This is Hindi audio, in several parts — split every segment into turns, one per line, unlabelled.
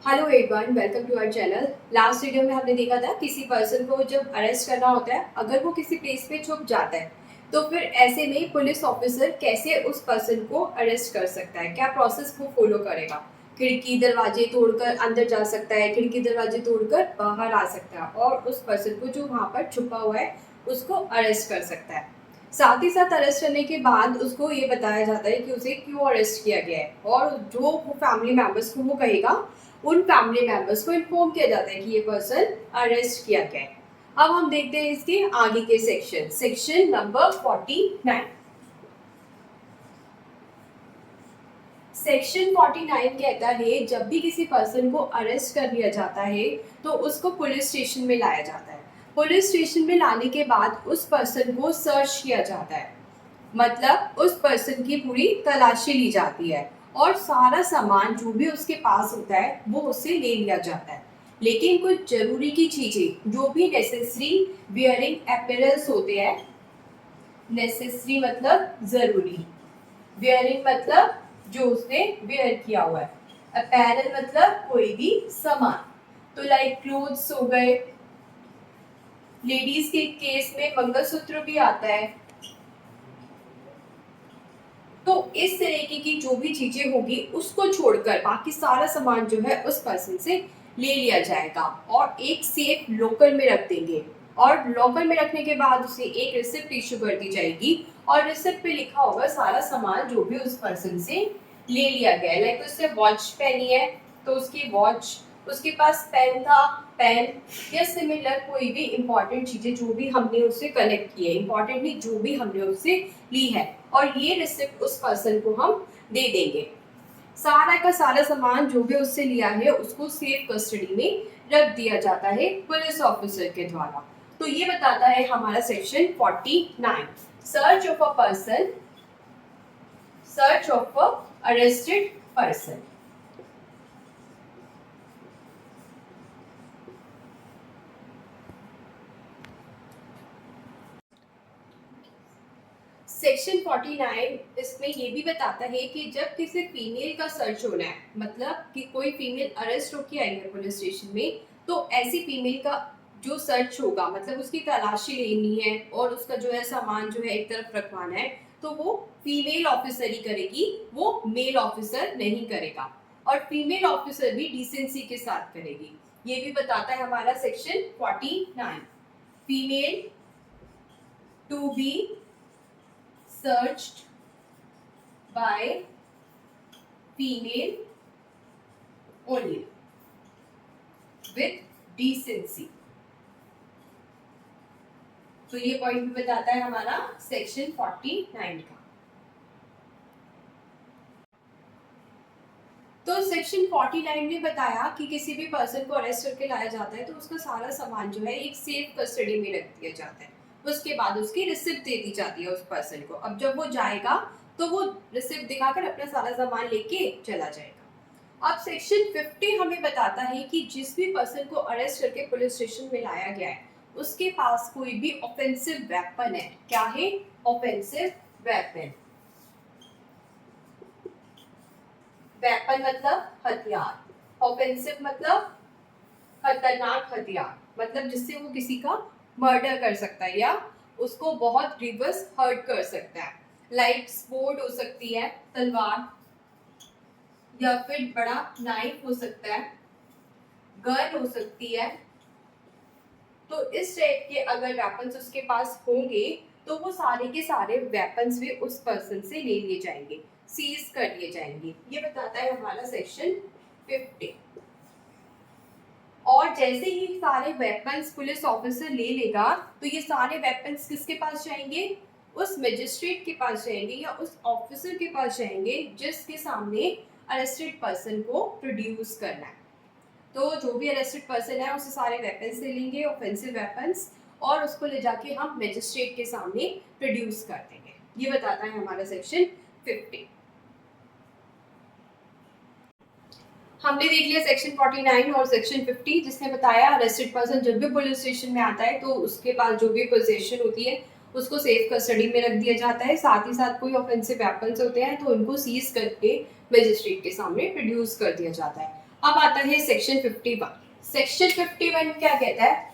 Hello everyone, welcome to our channel. Last video में हमने देखा था किसी पर्सन को जब अरेस्ट करना होता है, अगर वो किसी प्लेस पे छुप जाता है तो फिर ऐसे में पुलिस ऑफिसर कैसे उस पर्सन को अरेस्ट कर सकता है, क्या प्रोसेस वो फॉलो करेगा। खिड़की दरवाजे तोड़कर अंदर जा सकता है, खिड़की दरवाजे तोड़कर बाहर आ सकता है और उस पर्सन को जो वहाँ पर छुपा हुआ है उसको अरेस्ट कर सकता है। साथ ही साथ अरेस्ट करने के बाद उसको ये बताया जाता है कि उसे क्यों अरेस्ट किया गया है और जो वो फैमिली मेंबर्स को वो कहेगा उन फैमिली मेंबर्स को इन्फॉर्म किया जाता है कि ये पर्सन अरेस्ट किया गया है। अब हम देखते हैं इसके आगे के सेक्शन नंबर 49। सेक्शन 49 कहता है जब भी किसी पर्सन को अरेस्ट कर लिया जाता है तो उसको पुलिस स्टेशन में लाया जाता है। पुलिस स्टेशन में लाने के बाद उस पर्सन को सर्च किया जाता है, मतलब उस पर्सन की पूरी तलाशी ली जाती है और सारा सामान जो भी उसके पास होता है वो उससे ले लिया जाता है। लेकिन कुछ जरूरी की चीजें जो भी नेसेसरी वियरिंग अपीयरेंस होते हैं, नेसेसरी मतलब जरूरी, वियरिंग मतलब जो उसने वियर किया हुआ है, अपैरल मतलब कोई भी सामान, तो लाइक क्लोथ्स हो गए। लेडीज के केस में मंगलसूत्र भी आता है। तो इस तरीके की जो भी चीजें होगी उसको छोड़कर बाकी सारा सामान जो है उस पर्सन से ले लिया जाएगा और एक सेफ लॉकर में रख देंगे और लॉकर में रखने के बाद उसे एक रिसिप्ट इशू कर दी जाएगी और रिसिप्ट पे लिखा होगा सारा सामान जो भी उस पर्सन से ले लिया गया है। लाइक उसने वॉच पहनी है तो उसकी वॉच, उसके पास पेन था, पेन या सिमिलर कोई भी इंपॉर्टेंट चीजें जो भी हमने उससे कलेक्ट की है, इंपॉर्टेंटली जो भी हमने उससे ली है, और ये रिसिप्ट उस पर्सन को हम दे देंगे। सारा का सारा सामान जो भी उससे लिया है उसको सेफ कस्टडी में रख दिया जाता है पुलिस ऑफिसर के द्वारा। तो ये बताता है हमारा section 49, search of a person, search of a arrested person. Section 49 इसमें ये भी बताता है कि जब किसी फीमेल का सर्च होना है, मतलब कि कोई फीमेल अरेस्ट होकर आई है पुलिस स्टेशन में, तो ऐसी फीमेल का जो सर्च होगा, मतलब उसकी तलाशी लेनी है और उसका जो है सामान जो है एक तरफ रखवाना है, तो वो फीमेल ऑफिसर ही करेगी, वो मेल ऑफिसर नहीं करेगा। और फीमेल ऑफिसर भी डिसेंसी के साथ करेगी। ये भी बताता है हमारा section 49, female to be searched by female only with decency। तो ये पॉइंट भी बताता है हमारा सेक्शन 49 का। तो सेक्शन 49 ने बताया कि किसी भी पर्सन को अरेस्ट करके लाया जाता है तो उसका सारा सामान जो है एक सेफ कस्टडी में रख दिया जाता है। उसके बाद उसकी रिसिप्ट दे दी जाती है उस पर्सन को। अब जब वो जाएगा तो वो रिसिप्ट दिखाकर अपना सारा सामान लेके चला जाएगा। अब सेक्शन 50 हमें बताता है कि जिस भी पर्सन को अरेस्ट करके पुलिस स्टेशन में लाया गया है उसके पास कोई भी ऑफेंसिव वेपन है। क्या है? Offensive weapon. वेपन मतलब हथियार, ऑफेंसिव मतलब खतरनाक हथियार, मतलब जिससे वो किसी का मर्डर कर सकता है या उसको बहुत ग्रीवस हर्ट कर सकता है। लाइक स्वॉर्ड हो सकती है, तलवार, या फिर बड़ा नाइफ हो सकता है, गन हो सकती है। तो इस टाइप के अगर वेपन्स उसके पास होंगे तो वो सारे के सारे वेपन्स भी उस पर्सन से ले लिए जाएंगे, सीज कर लिए जाएंगे। ये बताता है हमारा सेक्शन 50। और जैसे ही सारे वेपन्स पुलिस ऑफिसर ले लेगा तो ये सारे वेपन्स किसके पास जाएंगे? उस मजिस्ट्रेट के पास जाएंगे या उस ऑफिसर के पास जाएंगे जिसके सामने अरेस्टेड पर्सन को प्रोड्यूस करना है। तो जो भी अरेस्टेड पर्सन है उसे सारे वेपन्स ले लेंगे, ऑफेंसिव वेपन्स, और उसको ले जाके हम मजिस्ट्रेट के सामने प्रोड्यूस कर देंगे। ये बताता है हमारा सेक्शन 50। हमने देख लिया सेक्शन 49 और सेक्शन 50, जिसने बताया अरेस्टेड पर्सन जब भी पुलिस स्टेशन में आता है तो उसके पास जो भी पोजीशन होती है उसको सेफ कस्टडी में रख दिया जाता है। साथ ही साथ कोई ऑफेंसिव वेपन्स होते हैं तो उनको सीज करके मजिस्ट्रेट के सामने प्रोड्यूस कर दिया जाता है। अब आता है सेक्शन 51। सेक्शन 51 क्या कहता है?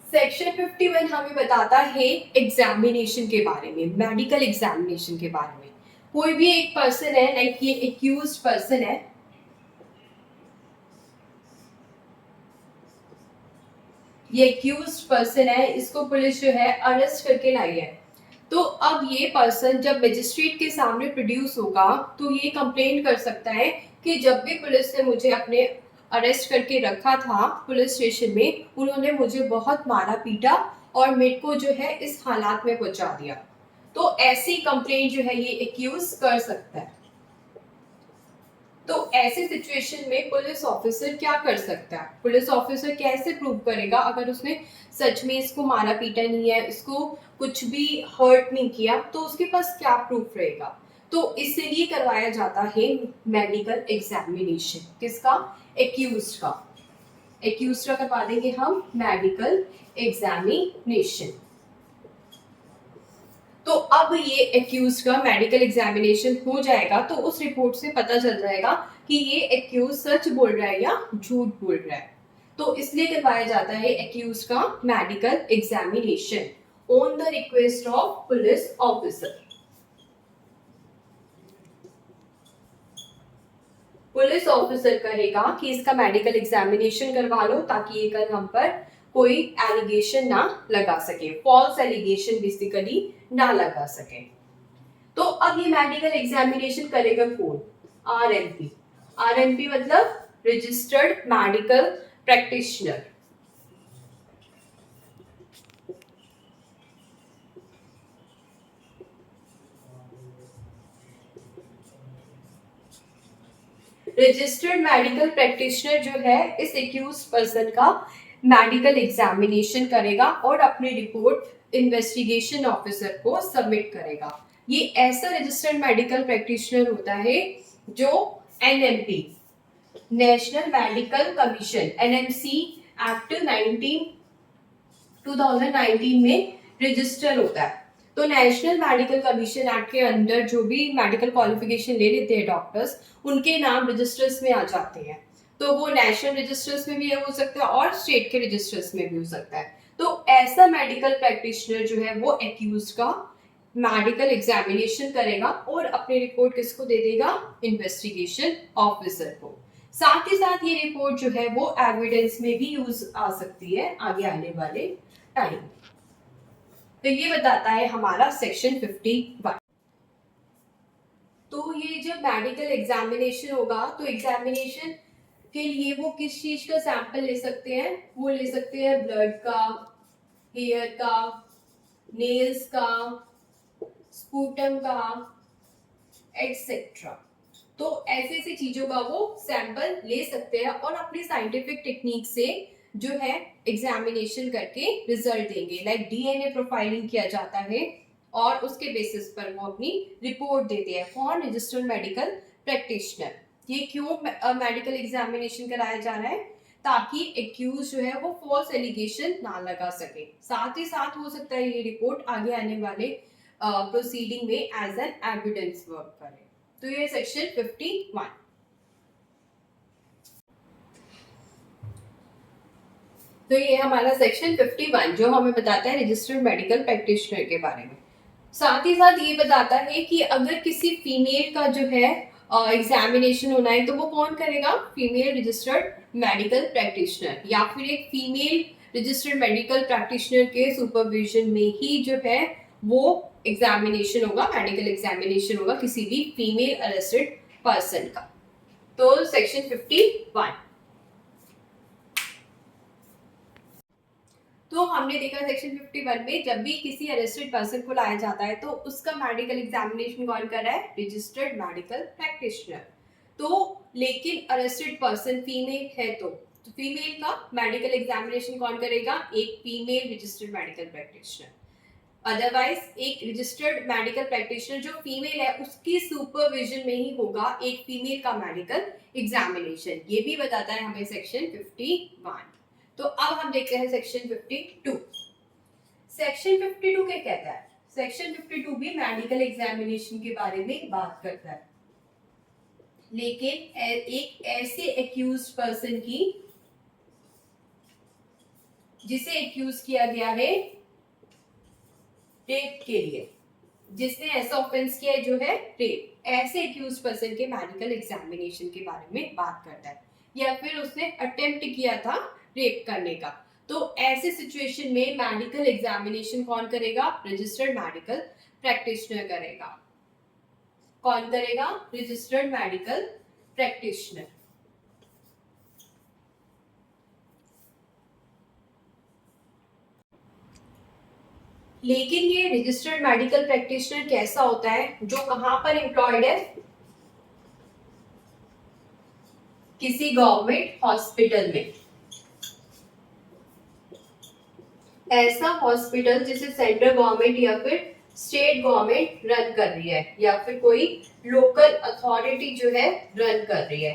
सेक्शन 51 हमें बताता है एग्जामिनेशन के बारे में, मेडिकल एग्जामिनेशन के बारे में। कोई भी एक पर्सन है, लाइक ये एक्यूज्ड पर्सन है, ये एक्यूज्ड पर्सन है, इसको पुलिस जो है अरेस्ट करके लाई है। तो अब ये पर्सन जब मजिस्ट्रेट के सामने प्रोड्यूस होगा तो ये कंप्लेन कर सकता है कि जब भी पुलिस ने मुझे अपने अरेस्ट करके रखा था पुलिस स्टेशन में, उन्होंने मुझे बहुत मारा पीटा और मेरे को जो है इस हालात में पहुंचा दिया। तो ऐसी कंप्लेन जो है ये एक्यूज कर सकता है। तो ऐसे सिचुएशन में पुलिस ऑफिसर क्या कर सकता है? पुलिस ऑफिसर कैसे प्रूव करेगा अगर उसने सच में इसको मारा पीटा नहीं है, इसको कुछ भी हर्ट नहीं किया, तो उसके पास क्या प्रूफ रहेगा? तो इसलिए करवाया जाता है मेडिकल एग्जामिनेशन। किसका? एक्यूज्ड का। एक्यूज्ड का करवा देंगे हम मेडिकल एग्जामिनेशन। तो अब ये एक्यूज का मेडिकल एग्जामिनेशन हो जाएगा तो उस रिपोर्ट से पता चल जाएगा कि ये एक्यूज सच बोल रहा है या झूठ बोल रहा है। तो इसलिए करवाया जाता है एक्यूज का medical examination on the request of police officer. Police officer कहेगा कि इसका मेडिकल एग्जामिनेशन करवा लो ताकि ये कल हम पर कोई एलिगेशन ना लगा सके, फॉल्स एलिगेशन बेसिकली ना लगा सके। तो अब ये मेडिकल एग्जामिनेशन करेगा कौन? आरएमपी। आरएमपी मतलब registered medical practitioner. Registered medical practitioner जो है इस एक्यूज पर्सन का मेडिकल एग्जामिनेशन करेगा और अपनी रिपोर्ट इन्वेस्टिगेशन ऑफिसर को सबमिट करेगा। ये ऐसा रजिस्टर्ड मेडिकल प्रैक्टिशनर होता है जो NMP, national medical commission, NMC act 2019 में रजिस्टर होता है। तो नेशनल मेडिकल कमीशन एक्ट के अंदर जो भी मेडिकल क्वालिफिकेशन ले लेते हैं डॉक्टर्स, उनके नाम रजिस्टर्स में आ जाते हैं। तो वो नेशनल रजिस्टर्स में भी हो सकता है और स्टेट के रजिस्टर्स में भी हो सकता है। तो ऐसा मेडिकल प्रैक्टिशनर जो है वो एक्यूज का मेडिकल एग्जामिनेशन करेगा और अपनी रिपोर्ट किसको दे देगा? इन्वेस्टिगेशन ऑफिसर को। साथ ही साथ ये रिपोर्ट जो है वो एविडेंस में भी यूज आ सकती है आगे आने वाले टाइम। तो ये बताता है हमारा सेक्शन 51। तो ये जब मेडिकल एग्जामिनेशन होगा तो एग्जामिनेशन के लिए वो किस चीज का सैंपल ले सकते हैं? वो ले सकते हैं ब्लड का, हेयर का, नेल्स का, स्पूटम का, एक्सेट्रा। तो ऐसे ऐसी चीजों का वो सैंपल ले सकते हैं और अपनी साइंटिफिक टेक्निक से जो है एग्जामिनेशन करके रिजल्ट देंगे। लाइक डीएनए प्रोफाइलिंग किया जाता है और उसके बेसिस पर वो अपनी रिपोर्ट देते हैं। कौन? Registered medical practitioner. ये क्यों मेडिकल एग्जामिनेशन कराया जा रहा है? ताकि एक्यूज जो है वो फॉल्स एलिगेशन ना लगा सके। साथ ही साथ हो सकता है ये रिपोर्ट आगे आने वाले प्रोसीडिंग में एज एन एविडेंस वर्क करे। तो ये सेक्शन 51। तो ये हमारा सेक्शन 51 जो हमें बताता है रजिस्टर्ड मेडिकल प्रैक्टिशनर के बारे में। साथ ही साथ ये बताता है कि अगर किसी फीमेल का जो है एग्जामिनेशन होना है तो वो कौन करेगा? फीमेल रजिस्टर्ड मेडिकल प्रैक्टिशनर या फिर एक फीमेल रजिस्टर्ड मेडिकल प्रैक्टिशनर के सुपरविजन में ही जो है वो एग्जामिनेशन होगा, मेडिकल एग्जामिनेशन होगा किसी भी फीमेल अरेस्टेड पर्सन का। तो सेक्शन 51। तो हमने देखा सेक्शन 51 में जब भी किसी अरेस्टेड पर्सन को लाया जाता है तो उसका मेडिकल एग्जामिनेशन कौन कर रहा है? Registered medical practitioner. तो लेकिन अरेस्टेड पर्सन फीमेल है तो फीमेल का मेडिकल एग्जामिनेशन कौन करेगा? एक female registered medical practitioner. Otherwise एक रजिस्टर्ड मेडिकल प्रैक्टिशनर जो फीमेल है उसकी सुपरविजन में ही होगा एक फीमेल का मेडिकल एग्जामिनेशन। ये भी बताता है हमें सेक्शन 51। तो अब हम देखते हैं सेक्शन 52। सेक्शन 52 क्या कहता है? सेक्शन 52 भी मेडिकल एग्जामिनेशन के बारे में बात करता है। लेकिन एक ऐसे एक्यूज पर्सन की जिसे एक्यूज किया गया है रेप के लिए, जिसने ऐसा ऑफेंस किया है जो है रेप, ऐसे एक्यूज पर्सन के मेडिकल एग्जामिनेशन के बारे में बात करता है। या फिर उसने अटेम्प्ट किया था रेप करने का, तो ऐसे सिचुएशन में मेडिकल एग्जामिनेशन कौन करेगा? रजिस्टर्ड मेडिकल प्रैक्टिशनर करेगा। कौन करेगा? Registered medical practitioner. लेकिन ये रजिस्टर्ड मेडिकल प्रैक्टिशनर कैसा होता है? जो कहां पर एम्प्लॉयड है? किसी गवर्नमेंट हॉस्पिटल में। ऐसा हॉस्पिटल जिसे सेंट्रल गवर्नमेंट या फिर स्टेट गवर्नमेंट रन कर रही है, या फिर कोई लोकल अथॉरिटी जो है रन कर रही है,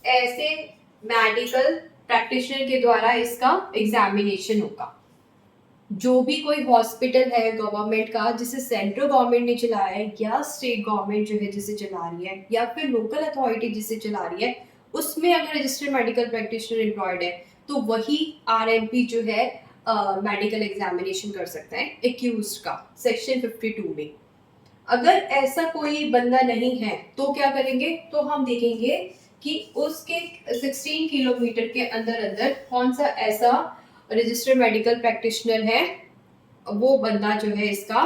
ऐसे मेडिकल प्रैक्टिशनर के द्वारा इसका एग्जामिनेशन होगा। जो भी कोई हॉस्पिटल है गवर्नमेंट का जिसे सेंट्रल गवर्नमेंट ने चलाया है, या स्टेट गवर्नमेंट जो है जिसे चला रही है, या फिर लोकल अथॉरिटी जिसे चला रही है, उसमें अगर रजिस्टर्ड मेडिकल प्रैक्टिशनर एम्प्लॉयड है तो वही आरएमपी जो है मेडिकल एग्जामिनेशन कर सकता है एक्यूज्ड का, सेक्शन 52 में। अगर ऐसा कोई बंदा नहीं है तो क्या करेंगे? तो हम देखेंगे कि उसके 16 किलोमीटर के अंदर अंदर कौन सा ऐसा रजिस्टर्ड मेडिकल प्रैक्टिशनर है, वो बंदा जो है इसका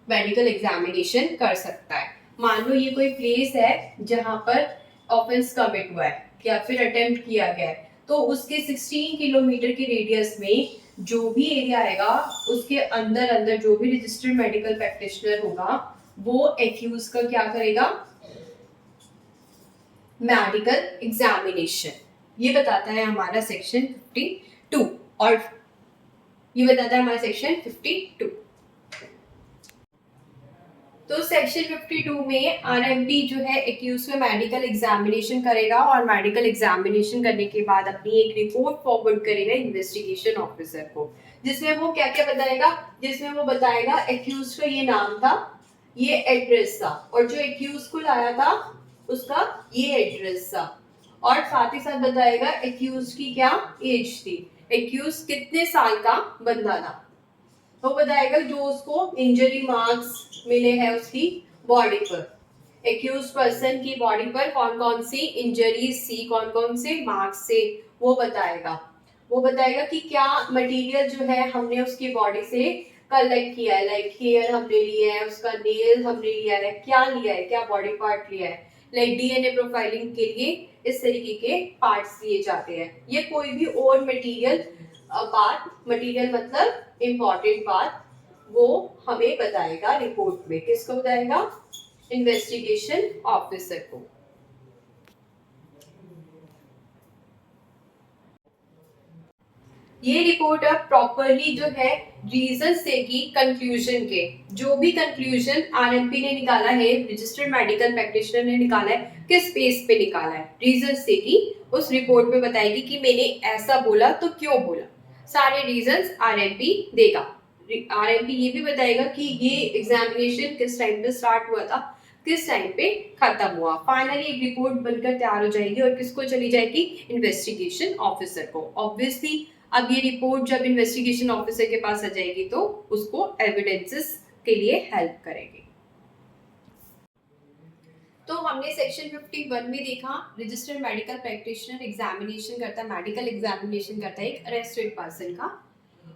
मेडिकल एग्जामिनेशन कर सकता है। मान लो ये कोई प्लेस है जहां पर ऑफेंस कमिट हुआ है या फिर अटेम्प्ट किया गया है, तो उसके 16 किलोमीटर के रेडियस में जो भी एरिया आएगा उसके अंदर अंदर जो भी रजिस्टर्ड मेडिकल प्रैक्टिशनर होगा वो एक्यूज का क्या करेगा? Medical examination. ये बताता है हमारा सेक्शन 52, और ये बताता है हमारा सेक्शन 52। तो सेक्शन 52 में आरएमपी जो है एक्यूज में मेडिकल एग्जामिनेशन करेगा, और मेडिकल एग्जामिनेशन करने के बाद अपनी एक रिपोर्ट फॉरवर्ड करेगा इन्वेस्टिगेशन ऑफिसर को, जिसमें वो क्या क्या बताएगा? जिसमें वो बताएगा एक्यूज का ये नाम था, ये एड्रेस था, और जो एक्यूज को लाया था उसका ये एड्रेस था, और साथ ही साथ बताएगा एक्यूज की क्या एज थी, एक्यूज कितने साल का बंदा था। तो बताएगा जो उसको इंजरी मार्क्स मिले हैं उसकी बॉडी पर, एक्यूज पर्सन की बॉडी पर कौन कौन सी इंजरीज थी, कौन कौन से मार्क्स से, वो बताएगा। वो बताएगा कि क्या मटेरियल जो है हमने उसकी बॉडी से कलेक्ट किया है, लाइक हेयर हमने लिया है, उसका नेल हमने लिया है, क्या लिया है, क्या बॉडी पार्ट लिया है। लाइक डीएनए प्रोफाइलिंग के लिए इस तरीके के पार्ट्स लिए जाते हैं। ये कोई भी और मटेरियल पार्ट, मटेरियल मतलब इम्पोर्टेंट पार्ट, वो हमें बताएगा रिपोर्ट में। किसको बताएगा? इन्वेस्टिगेशन ऑफिसर को। ये रिपोर्ट अब प्रॉपरली जो है रीजन देगी कंक्लूजन के। जो भी कंक्लूजन आरएमपी ने निकाला है, रजिस्टर्ड मेडिकल प्रैक्टिशनर ने निकाला है, किस बेस पे निकाला है, रीजन देगी, उस रिपोर्ट में बताएगी कि मैंने ऐसा बोला तो क्यों बोला। सारे रीजंस आरएमपी देगा। आरएमपी ये भी बताएगा कि ये एग्जामिनेशन किस टाइम पे स्टार्ट हुआ था, किस टाइम पे खत्म हुआ। फाइनली एक रिपोर्ट बनकर तैयार हो जाएगी, और किसको चली जाएगी? इन्वेस्टिगेशन ऑफिसर को। ऑब्वियसली अब ये रिपोर्ट जब इन्वेस्टिगेशन ऑफिसर के पास आ जाएगी तो उसको एविडेंसेस के लिए हेल्प करेगी। तो हमने सेक्शन 51 में देखा रजिस्टर्ड मेडिकल प्रैक्टिशनर एग्जामिनेशन करता है, मेडिकल एग्जामिनेशन करता है एक अरेस्टेड पर्सन का,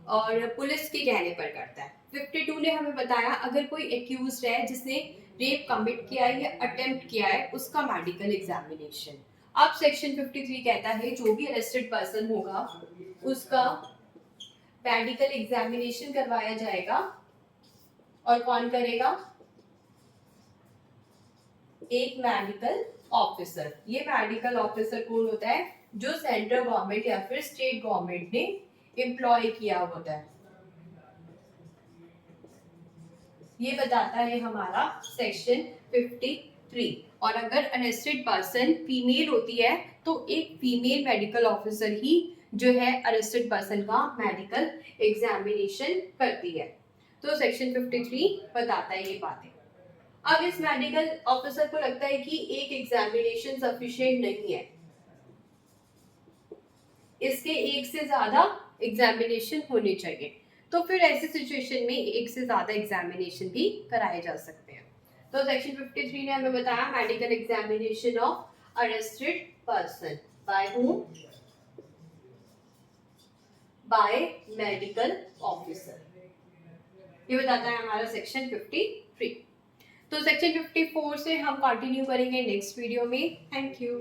और पुलिस के कहने पर करता है। 52 ने हमें बताया अगर कोई एक्यूज्ड है जिसने रेप कमिट किया है या अटेम्प्ट किया है, उसका मेडिकल एग्जामिनेशन। अब सेक्शन 53 कहता है जो भी अरेस्टेड पर्सन होगा उसका मेडिकल एग्जामिनेशन करवाया जाएगा, और कौन करेगा? एक मेडिकल ऑफिसर। ये मेडिकल ऑफिसर कौन होता है? जो सेंट्रल गवर्नमेंट या फिर स्टेट गवर्नमेंट ने एम्प्लॉय किया होता है। ये बताता है हमारा सेक्शन 53। और अगर अरेस्टेड पर्सन फीमेल होती है तो एक फीमेल मेडिकल ऑफिसर ही जो है अरेस्टेड पर्सन का मेडिकल एग्जामिनेशन करती है। तो सेक्शन 53 बताता है ये बातें। अब इस मेडिकल ऑफिसर को लगता है कि एक एग्जामिनेशन सफिशिएंट नहीं है, इसके एक से ज्यादा एग्जामिनेशन होने चाहिए, तो फिर ऐसी सिचुएशन में एक से ज्यादा एग्जामिनेशन भी कराए जा सकते हैं। तो सेक्शन 53 ने हमें बताया medical examination of arrested person by whom, by medical officer, ये बताता है हमारा सेक्शन 53। तो सेक्शन 54 से हम कंटिन्यू करेंगे नेक्स्ट वीडियो में। Thank you.